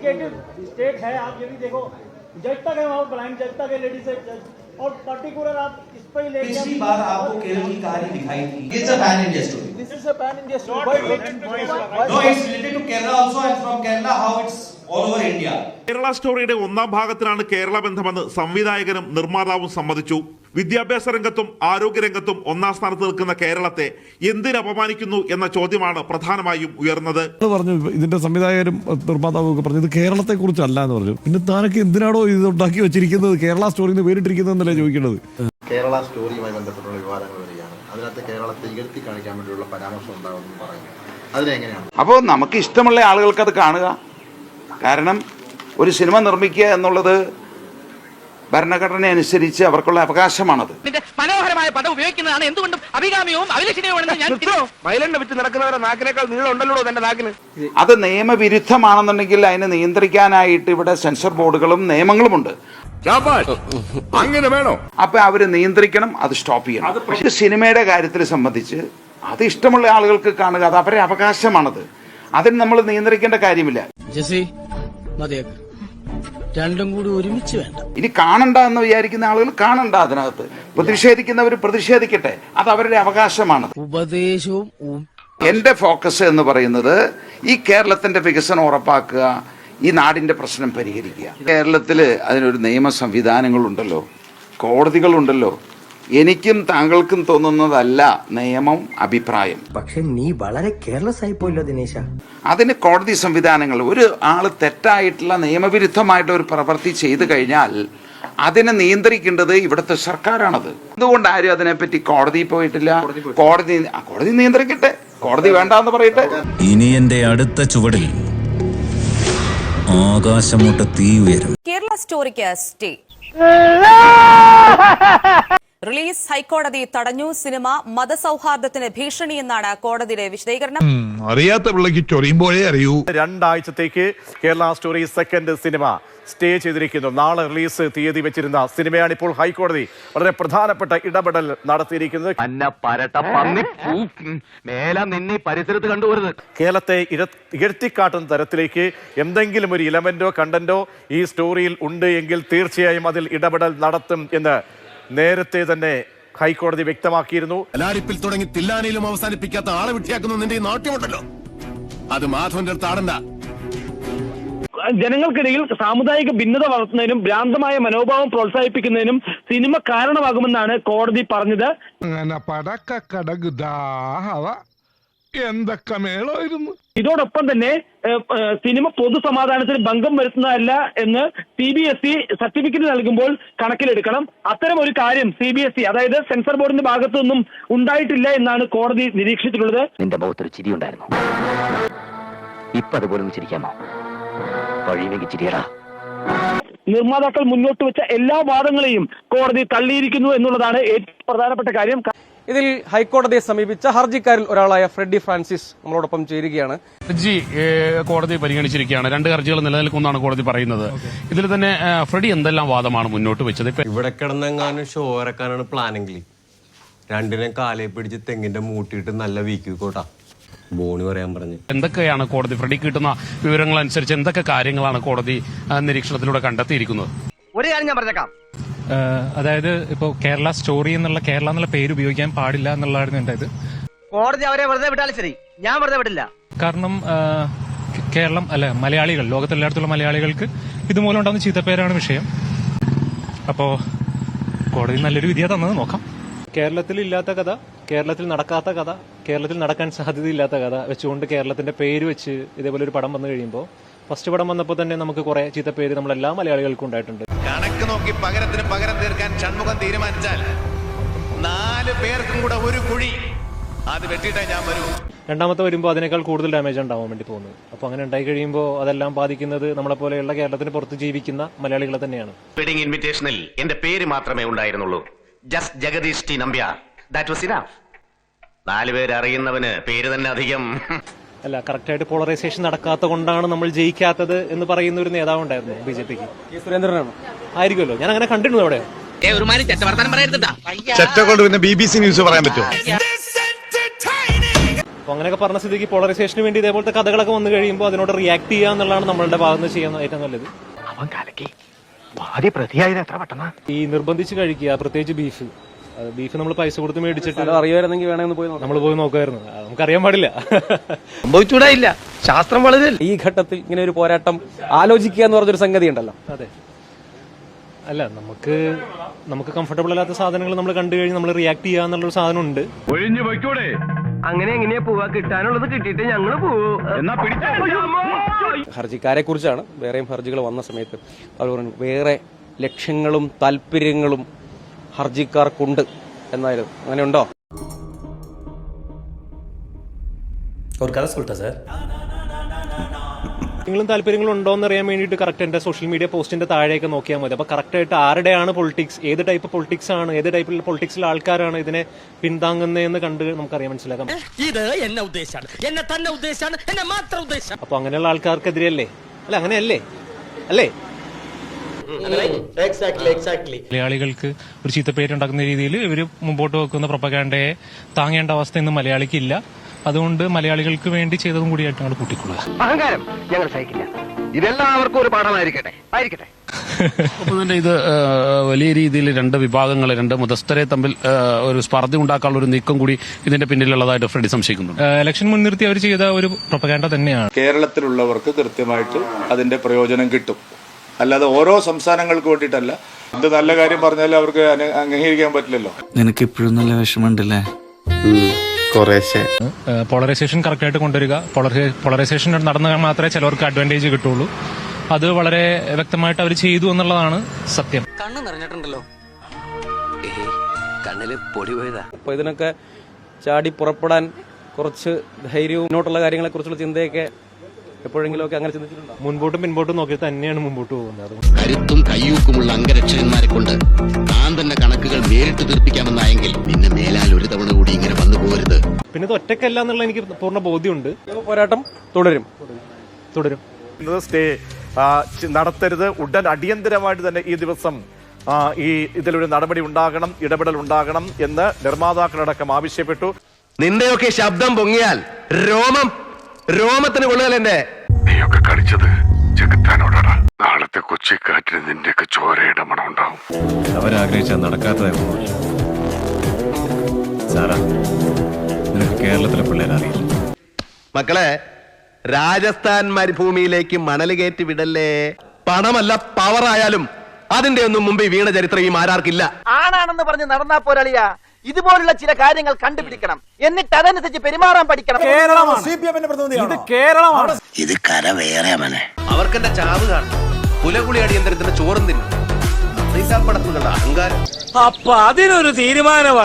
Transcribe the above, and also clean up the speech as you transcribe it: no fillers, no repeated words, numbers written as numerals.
Educated state है, आप ये भी देखो, जज तक है वहाँ ब्लाइंड जज तक है, लेडीज है, और पर्टिकुलर आप इस पर ही ले पिछली बार आपको केरल की कहानी दिखाई थी. It's a pan India story. This is a pan India story. No, it's related to Kerala also, and from Kerala how it's all over India. Kerala സ്റ്റോറിയുടെ ഒന്നാം ഭാഗത്തിലാണ് കേരള ബന്ധമെന്ന് സംവിധായകനും നിർമ്മാതാവും സമ്മതിച്ചു. വിദ്യാഭ്യാസ രംഗത്തും ആരോഗ്യരംഗത്തും ഒന്നാം സ്ഥാനത്ത് നിൽക്കുന്ന കേരളത്തെ എന്തിന് അപമാനിക്കുന്നു എന്ന ചോദ്യമാണ് പ്രധാനമായും ഉയർന്നത്. പറഞ്ഞു ഇതിന്റെ സംവിധായകരും നിർമ്മാതാവും ഒക്കെ പറഞ്ഞു ഇത് കേരളത്തെ കുറിച്ചല്ല എന്ന് പറഞ്ഞു. പിന്നെ താനൊക്കെ എന്തിനാണോ ഇത് ഉണ്ടാക്കി വെച്ചിരിക്കുന്നത്, കേരള സ്റ്റോറിന്ന് പേരിട്ടിരിക്കുന്നതെന്നല്ലേ ചോദിക്കേണ്ടത്. കേരള സ്റ്റോറിയുമായി ബന്ധപ്പെട്ടുള്ള വിവാദങ്ങൾ വരികയാണ്. അതിനകത്ത് കേരളത്തെ ഇകഴ്ത്തി കാണിക്കാൻ വേണ്ടിയുള്ള പരാമർശം ഉണ്ടാവുമെന്ന് പറയുന്നു. അതിനെങ്ങനെയാണ്? അപ്പോൾ നമുക്ക് ഇഷ്ടമുള്ള ആളുകൾക്ക് അത് കാണുക. കാരണം ഒരു സിനിമ നിർമ്മിക്കുക എന്നുള്ളത് ഭരണഘടന അനുസരിച്ച് അവർക്കുള്ള അവകാശമാണത്. മനോഹരമായ പദം ഉപയോഗിക്കുന്നതാണ് എന്തുകൊണ്ടും അഭികാമ്യവും അഭിലഷണീയവുമാണെന്ന് ഞാൻ വയലന്റ് വിറ്റ് നടക്കുന്നവരെ നാക്കിനേക്കാൾ നീളം ഉണ്ടല്ലോ തന്റെ നാക്കിന്. അത് നിയമവിരുദ്ധമാണെന്നുണ്ടെങ്കിൽ അതിനെ നിയന്ത്രിക്കാനായിട്ട് ഇവിടെ സെൻസർ ബോർഡുകളും നിയമങ്ങളുമുണ്ട്. അങ്ങനെ വേണോ? അപ്പൊ അവര് നിയന്ത്രിക്കണം, അത് സ്റ്റോപ്പ് ചെയ്യണം. പക്ഷെ സിനിമയുടെ കാര്യത്തിൽ സംബന്ധിച്ച് അത് ഇഷ്ടമുള്ള ആളുകൾക്ക് കാണുക, അത് അവരുടെ അവകാശമാണത്. അതിന് നമ്മൾ നിയന്ത്രിക്കേണ്ട കാര്യമില്ല. രണ്ടും കൂടി ഒരുമിച്ച് വേണ്ട. ഇനി കാണണ്ട എന്ന് വിചാരിക്കുന്ന ആളുകൾ കാണണ്ട, അതിനകത്ത് പ്രതിഷേധിക്കുന്നവർ പ്രതിഷേധിക്കട്ടെ, അത് അവരുടെ അവകാശമാണ്. ഉപദേശവും എന്റെ ഫോക്കസ് എന്ന് പറയുന്നത് ഈ കേരളത്തിന്റെ വികസനം ഉറപ്പാക്കുക, ഈ നാടിന്റെ പ്രശ്നം പരിഹരിക്കുക. കേരളത്തില് അതിനൊരു നിയമ സംവിധാനങ്ങളുണ്ടല്ലോ, കോടതികളുണ്ടല്ലോ. എനിക്കും താങ്കൾക്കും തോന്നുന്നതല്ല നിയമം, അഭിപ്രായം. പക്ഷെ നീ വളരെ കെയർലെസ് ആയി പോയല്ലോ ദിനേശ. അതിന് കോടതി സംവിധാനങ്ങൾ. ഒരു ആള് തെറ്റായിട്ടുള്ള നിയമവിരുദ്ധമായിട്ട് ഒരു പ്രവൃത്തി ചെയ്തു കഴിഞ്ഞാൽ അതിനെ നിയന്ത്രിക്കേണ്ടത് ഇവിടുത്തെ സർക്കാരാണത്. അതുകൊണ്ട് ആരും അതിനെപ്പറ്റി കോടതിയിൽ പോയിട്ടില്ല. കോടതി നിയന്ത്രിക്കട്ടെ, കോടതി വേണ്ടെന്ന് പറയട്ടെ. ഇനി എന്റെ അടുത്ത ചുവടിൽ ആകാശമൂട്ട തീ ഉയരും. കേരള സ്റ്റോറിക്ക് സ്റ്റേ. റിലീസ് ഹൈക്കോടതി തടഞ്ഞു. സിനിമ മതസൗഹാർദ്ദത്തിന് ഭീഷണിയെന്നാണ് കോടതിയുടെ വിശദീകരണം. അറിയാത്ത പിള്ളക്ക് ചൊറിയുമ്പോഴേ അറിയൂ. 2 ആഴ്ചത്തേക്ക് Kerala story second cinema stay ചെയ്തിരിക്കുന്നു. നാളെ റിലീസ് തീയതി വെച്ചിരുന്ന സിനിമയാണ് ഇപ്പോൾ ഹൈക്കോടതി വളരെ പ്രധാനപ്പെട്ട ഇടപെടൽ നടത്തിയിരിക്കുന്നത്. കേരളത്തെ ഇകഴ്ത്തിക്കാട്ടുന്ന തരത്തിലേക്ക് എന്തെങ്കിലും ഒരു ഇലമെന്റോ കണ്ടന്റോ ഈ സ്റ്റോറിയിൽ ഉണ്ട് എങ്കിൽ തീർച്ചയായും അതിൽ ഇടപെടൽ നടത്തും എന്ന് നേരത്തെ തന്നെ ഹൈക്കോടതി വ്യക്തമാക്കിയിരുന്നു. എല്ലാരിപ്പിൽ തുടങ്ങി തില്ലാനയിലും അവസാനിപ്പിക്കാത്ത ആളെ വിട്ടിയാക്കുന്ന നിന്റെ നാട്യമുണ്ടല്ലോ, അത് മാധവന്റെ അടുത്ത് ആടണ്ട. ജനങ്ങൾക്കിടയിൽ സാമുദായിക ഭിന്നത വളർത്തുന്നതിനും ഭ്രാന്തമായ മനോഭാവം പ്രോത്സാഹിപ്പിക്കുന്നതിനും സിനിമ കാരണമാകുമെന്നാണ് കോടതി പറഞ്ഞത്. എന്തൊക്കെ മേളായിരുന്നു. ഇതോടൊപ്പം തന്നെ സിനിമ പൊതുസമാധാനത്തിന് ഭംഗം വരുത്തുന്നതല്ല എന്ന് CBSE സർട്ടിഫിക്കറ്റ് നൽകുമ്പോൾ കണക്കിലെടുക്കണം. അത്തരം ഒരു കാര്യം CBSE അതായത് സെൻസർ ബോർഡിന്റെ ഭാഗത്തു നിന്നും ഉണ്ടായിട്ടില്ല എന്നാണ് കോടതി നിരീക്ഷിച്ചിട്ടുള്ളത്. നിന്റെ മുഖത്തൊരു ചിരി ഉണ്ടായിരുന്നു, ഇപ്പൊ അതുപോലെ ചിരിക്കാമോ? വഴിയിലേക്ക് ചിരിയടാ. നിർമ്മാതാക്കൾ മുന്നോട്ട് വെച്ച എല്ലാ വാദങ്ങളെയും കോടതി തള്ളിയിരിക്കുന്നു എന്നുള്ളതാണ് ഏറ്റവും പ്രധാനപ്പെട്ട കാര്യം. ഇതിൽ ഹൈക്കോടതിയെ സമീപിച്ച ഹർജിക്കാരിൽ ഒരാളായ ഫ്രെഡി ഫ്രാൻസിസ് നമ്മളോടൊപ്പം ചേരുകയാണ്. ഹർജി കോടതി പരിഗണിച്ചിരിക്കുകയാണ്. 2 ഹർജികൾ നിലനിൽക്കുമെന്നാണ് കോടതി പറയുന്നത്. ഇതിൽ തന്നെ ഫ്രെഡി എന്തെല്ലാം വാദമാണ് മുന്നോട്ട് വെച്ചത്? ഇവിടെ കിടന്നെങ്ങാനും ഷോ ഇറക്കാനാണ് പ്ലാനെങ്കിൽ 2നെ കാലേ പിടിച്ച് തെങ്ങിന്റെ മൂട്ടിയിട്ട് നല്ല വീക്കിക്കോട്ടാ ബോണി പറയാൻ പറഞ്ഞു. എന്തൊക്കെയാണ് കോടതി ഫ്രെഡി കിട്ടുന്ന വിവരങ്ങൾ അനുസരിച്ച് എന്തൊക്കെ കാര്യങ്ങളാണ് കോടതി നിരീക്ഷണത്തിലൂടെ കണ്ടെത്തിയിരിക്കുന്നത്? ഒരു കാര്യം ഞാൻ പറഞ്ഞേക്കാം. അതായത് ഇപ്പോ കേരള സ്റ്റോറി എന്നുള്ള കേരള എന്നുള്ള പേര് ഉപയോഗിക്കാൻ പാടില്ല എന്നുള്ളതായിരുന്നു എന്റെ ഇത്. കോടതി അവരെ വെറുതെ വിട്ടാലും ശരി, ഞാൻ വെറുതെ വിടില്ല. കാരണം കേരളം അല്ല മലയാളികൾ, ലോകത്തെല്ലായിടത്തുള്ള മലയാളികൾക്ക് ഇതുമൂലം ഉണ്ടാകുന്ന ചീത്തപ്പേരാണ് വിഷയം. അപ്പോ കോടതി നല്ലൊരു വിധിയാ തന്നത്, നോക്കാം. കേരളത്തിൽ ഇല്ലാത്ത കഥ, കേരളത്തിൽ നടക്കാത്ത കഥ, കേരളത്തിൽ നടക്കാൻ സാധ്യതയില്ലാത്ത കഥ വെച്ചുകൊണ്ട് കേരളത്തിന്റെ പേര് വെച്ച് ഇതേപോലെ ഒരു പടം വന്നു കഴിയുമ്പോൾ, ഫസ്റ്റ് പടം വന്നപ്പോൾ തന്നെ നമുക്ക് കുറെ ചീത്തപ്പേര് നമ്മളെല്ലാ മലയാളികൾക്കും ഉണ്ടായിട്ടുണ്ട്. കണക്ക് നോക്കി പകരത്തിന് പകരം തീർക്കാൻ ഷൺമുഖം തീരുമാനിച്ചാൽ 4 പേർക്കും കൂടെ ഒരു കുഴി അത് വെട്ടിയിട്ടേ ഞാൻ വരൂ. രണ്ടാമത്തെ വരുമ്പോൾ അതിനേക്കാൾ കൂടുതൽ ഡാമേജ് ഉണ്ടാവാൻ വേണ്ടി പോകുന്നത്. അപ്പൊ അങ്ങനെ ഉണ്ടായി കഴിയുമ്പോൾ അതെല്ലാം ബാധിക്കുന്നത് നമ്മളെ പോലെയുള്ള കേരളത്തിന് പുറത്ത് ജീവിക്കുന്ന മലയാളികളെ തന്നെയാണ്. വെഡിങ് ഇൻവിറ്റേഷനിൽ എന്റെ പേര് മാത്രമേ ഉണ്ടായിരുന്നുള്ളൂ, just Jagadish T Nambiar. That was enough. 4 പേര് അറിയുന്നവന് പേര് തന്നെ അധികം. അല്ല, കറക്റ്റായിട്ട് പോളറൈസേഷൻ നടക്കാത്ത കൊണ്ടാണ് നമ്മൾ ജയിക്കാത്തത് എന്ന് പറയുന്ന ഒരു നേതാവ് ഉണ്ടായിരുന്നു BJPക്ക്. സുരേന്ദ്രനാണ് ആയിരിക്കുമല്ലോ, ഞാൻ അങ്ങനെ കണ്ടിരുന്നു. അവിടെ ചെറ്റ കൊണ്ട് പിന്നെ BBC ന്യൂസ് പറയാൻ പറ്റുമോ? അപ്പോൾ അങ്ങനെയൊക്കെ പറഞ്ഞ സ്ഥിതിക്ക് പോളറൈസേഷന് വേണ്ടി ഇതേപോലത്തെ കഥകളൊക്കെ വന്നു കഴിയുമ്പോൾ അതിനോട് റിയാക്ട് ചെയ്യുക എന്നുള്ളതാണ് നമ്മളുടെ ഭാഗത്ത് ചെയ്യുന്ന ഏറ്റവും നല്ലത്. അവൻ കലക്കി ആദ്യ പ്രതിയായത് എത്ര പെട്ടെന്ന് ഈ നിർബന്ധിച്ച് കഴിക്കുക, പ്രത്യേകിച്ച് ബീഫ് നമ്മൾ പൈസ കൊടുത്ത് മേടിച്ചിട്ട് അറിയുമായിരുന്നെങ്കിൽ വേണമെന്ന് പോയി നമ്മൾ പോയി നോക്കുമായിരുന്നു. നമുക്കറിയാൻ പാടില്ല. സംഭവിച്ചൂടായില്ല. ശാസ്ത്രം വളരെ ഈ ഘട്ടത്തിൽ ഇങ്ങനെ ഒരു പോരാട്ടം ആലോചിക്കുക എന്ന് പറഞ്ഞൊരു സംഗതി ഉണ്ടല്ലോ. അതെ, അല്ല നമുക്ക് കംഫർട്ടബിൾ അല്ലാത്ത സാധനങ്ങൾ നമ്മൾ കണ്ടു കഴിഞ്ഞ് നമ്മൾ റിയാക്ട് ചെയ്യുക എന്നുള്ളൊരു സാധനം ഉണ്ട്. ഒഴിഞ്ഞു പോയിക്കൂടെ? അങ്ങനെ എങ്ങനെയാ പോവാ? കിട്ടാനുള്ളത് കിട്ടിയിട്ട് ഞങ്ങള് പോവൂ. ഹർജിക്കാരെ കുറിച്ചാണ്. വേറെയും ഹർജികൾ വന്ന സമയത്ത് അവർ പറഞ്ഞു വേറെ ലക്ഷ്യങ്ങളും താല്പര്യങ്ങളും ഹർജിക്കാർക്കുണ്ട് എന്നായിരുന്നു. അങ്ങനെയുണ്ടോ? നിങ്ങളും താല്പര്യങ്ങളും ഉണ്ടോ എന്ന് അറിയാൻ വേണ്ടിയിട്ട് കറക്റ്റ് എന്റെ സോഷ്യൽ മീഡിയ പോസ്റ്റിന്റെ താഴെയൊക്കെ നോക്കിയാൽ മതി. അപ്പൊ കറക്റ്റ് ആയിട്ട് ആരുടെയാണ് പൊളിറ്റിക്സ്, ഏത് ടൈപ്പ് പൊളിറ്റിക്സ് ആണ്, ഏത് ടൈപ്പിലുള്ള പൊളിറ്റിക്സിലെ ആൾക്കാരാണ് ഇതിനെ പിന്താങ്ങുന്നതെന്ന് കണ്ട് നമുക്കറിയാൻ മനസ്സിലാക്കാം. ഇത് എന്നെ ഉദ്ദേശാണ്, എന്നെ തന്നെ ഉദ്ദേശാണ്, എന്നെ മാത്രം ഉദ്ദേശം. അപ്പൊ അങ്ങനെയുള്ള ആൾക്കാർക്കെതിരെയല്ലേ? അല്ല അങ്ങനെയല്ലേ? അല്ലേ? മലയാളികൾക്ക് ഒരു ചീത്തപ്പേരുണ്ടാക്കുന്ന രീതിയിൽ ഇവർ മുമ്പോട്ട് വെക്കുന്ന പ്രൊപ്പഗാൻഡയെ താങ്ങേണ്ട അവസ്ഥ ഇന്ന് മലയാളിക്കില്ല. അതുകൊണ്ട് മലയാളികൾക്ക് വേണ്ടി ചെയ്തതും കൂടിയായിട്ട് ഞങ്ങൾ കൂട്ടിക്കൊള്ളുക. അഹങ്കാരം ഞങ്ങൾ സഹിക്കില്ല. ഇതെല്ലാവർക്കും ഒരു പാഠമായിരിക്കട്ടെ. ഒപ്പം തന്നെ ഇത് വലിയ രീതിയിൽ രണ്ട് വിഭാഗങ്ങൾ, രണ്ട് മതസ്ഥരെ തമ്മിൽ ഒരു സ്പർദ്ധ ഉണ്ടാക്കാനുള്ള ഒരു നീക്കം കൂടി ഇതിന്റെ പിന്നിലുള്ളതായിട്ട് ഫ്രെഡി സംശയിക്കുന്നുണ്ട്. ഇലക്ഷൻ മുൻനിർത്തി അവർ ചെയ്ത ഒരു പ്രൊപ്പഗാൻഡ തന്നെയാണ്. കേരളത്തിലുള്ളവർക്ക് കൃത്യമായിട്ട് അതിന്റെ പ്രയോജനം കിട്ടും. അല്ലാതെ ഓരോ സംസ്ഥാനങ്ങൾക്ക് വേണ്ടിയിട്ടല്ല. എന്ത് നല്ല കാര്യം പറഞ്ഞാലും അവർക്ക് അംഗീകരിക്കാൻ പറ്റില്ലല്ലോ. നിനക്ക് ഇപ്പോഴും നല്ല വിഷമമുണ്ടല്ലേ? പോളറൈസേഷൻ കറക്റ്റായിട്ട് കൊണ്ടുവരിക. പോളറൈസേഷൻ നടന്നാൽ മാത്രമേ ചിലവർക്ക് അഡ്വാൻറ്റേജ് കിട്ടുള്ളൂ. അത് വളരെ വ്യക്തമായിട്ട് അവർ ചെയ്തു എന്നുള്ളതാണ് സത്യം. കണ്ണ് നിറഞ്ഞിട്ടുണ്ടല്ലോ. കണ്ണില് പൊടി പോയതാ. അപ്പൊ ഇതിനൊക്കെ ചാടി പുറപ്പെടാൻ കുറച്ച് ധൈര്യവും മുന്നോട്ടുള്ള കാര്യങ്ങളെ കുറിച്ചുള്ള ചിന്തയൊക്കെ എപ്പോഴെങ്കിലും ഒക്കെ അങ്ങനെ ചിന്തിച്ചിട്ടുണ്ടോ? മുൻപോട്ടും പിൻപോട്ടും നോക്കി തന്നെയാണ് മുമ്പോട്ട് പോകുന്നത്. കരുത്തും കയ്യൂക്കുമുള്ള അംഗരക്ഷകന്മാരെ കൊണ്ട് താൻ തന്നെ കണക്കുകൾ നേരിട്ട് തീർപ്പിക്കാമെന്നായെങ്കിൽ പിന്നെ മേലാൽ ഒരു തവണ കൂടി ഇങ്ങനെ വന്നു പോകരുത്. പിന്നെ ഇത് ഒറ്റക്കല്ല എന്നുള്ള എനിക്ക് പൂർണ്ണ ബോധ്യമുണ്ട്. പോരാട്ടം തുടരും. സ്റ്റേ നടത്തരുത്. ഉടൻ അടിയന്തരമായിട്ട് തന്നെ ഈ ദിവസം ഇതിലൊരു നടപടി ഉണ്ടാകണം, ഇടപെടൽ ഉണ്ടാകണം എന്ന് നിർമ്മാതാക്കളടക്കം ആവശ്യപ്പെട്ടു. നിന്റെയൊക്കെ ശബ്ദം പൊങ്ങിയാൽ രോമത്തിന് കൊള്ളുകയല്ലേ? നീയൊക്കെ കളിച്ചത് ജഗത്താനോടാണ്. നാളത്തെ കൊച്ചിക്കാറ്റിന് നിന്റെയൊക്കെ ചോരയുടെ മണം ഉണ്ടാവും. അവരാഗ്രഹിച്ചാൽ നടക്കാത്തതായിരുന്നു. സാറാ, നിനക്ക് കേരളത്തിലെ പിള്ളേരെ അറിയില്ല. മക്കളെ, രാജസ്ഥാൻ മരുഭൂമിയിലേക്ക് മണൽ കയറ്റി വിടല്ലേ. പണമല്ല പവറായാലും അതിന്റെ ഒന്നും മുമ്പ് വീണ ചരിത്രം ഈ മാരാർക്കില്ല. ആണാണെന്ന് പറഞ്ഞ് നടന്നാ പോരളിയാ. ഇതുപോലുള്ള ചില കാര്യങ്ങൾ കണ്ടുപിടിക്കണം, എന്നിട്ട് അതനുസരിച്ച് പെരുമാറാൻ പഠിക്കണം. ഇത് കേരളമാണ്. ഇത് കര വേറെ മനെ. അവർക്കെന്റെ ചാവ് കാണും. പുലകുളി അടിയന്തരത്തിന്റെ ചോറും തിന്നും. അഹങ്കാരം. അപ്പൊ അതിനൊരു തീരുമാനമായി.